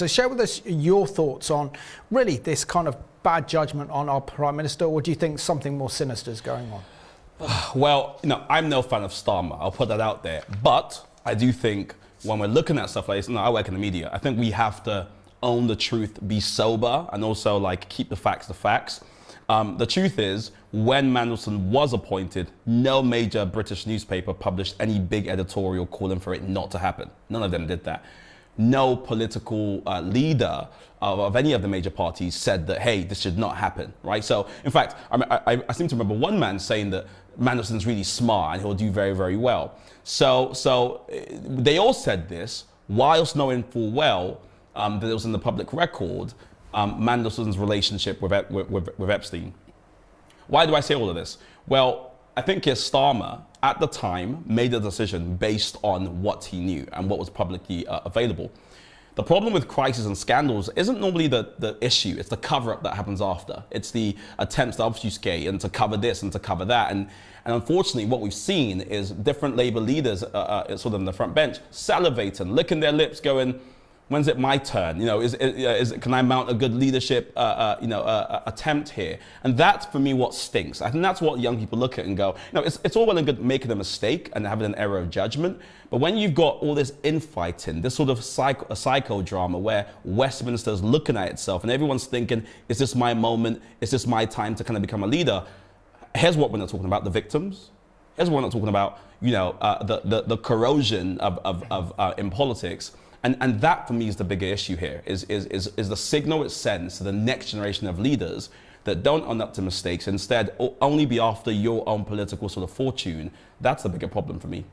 So share with us your thoughts on really this kind of bad judgment on our Prime Minister, or do you think something more sinister is going on? Well, I'm no fan of Starmer. I'll put that out there. But I do think when we're looking at stuff like this, I work in the media, I think we have to own the truth, be sober, and also keep the facts the facts. The truth is, when Mandelson was appointed, no major British newspaper published any big editorial calling for it not to happen. None of them did that. No political leader of any of the major parties said that, hey, this should not happen, right? So, in fact, I seem to remember one man saying that Mandelson's really smart and he'll do very, very well. So they all said this whilst knowing full well that it was in the public record, Mandelson's relationship with Epstein. Why do I say all of this? Well, I think Starmer, at the time, made a decision based on what he knew and what was publicly available. The problem with crises and scandals isn't normally the issue, it's the cover-up that happens after. It's the attempts to obfuscate and to cover this and to cover that. And unfortunately, what we've seen is different Labour leaders, sort of on the front bench, salivating, licking their lips, going, when's it my turn? Can I mount a good leadership, attempt here? And that's for me what stinks. I think that's what young people look at and go, it's all well and good making a mistake and having an error of judgment, but when you've got all this infighting, this sort of psychodrama where Westminster is looking at itself and everyone's thinking, is this my moment? Is this my time to kind of become a leader? Here's what we're not talking about: the victims. Here's what we're not talking about: the corrosion of in politics. And that, for me, is the bigger issue here, is the signal it sends to the next generation of leaders that don't own up to mistakes, instead only be after your own political sort of fortune. That's the bigger problem for me.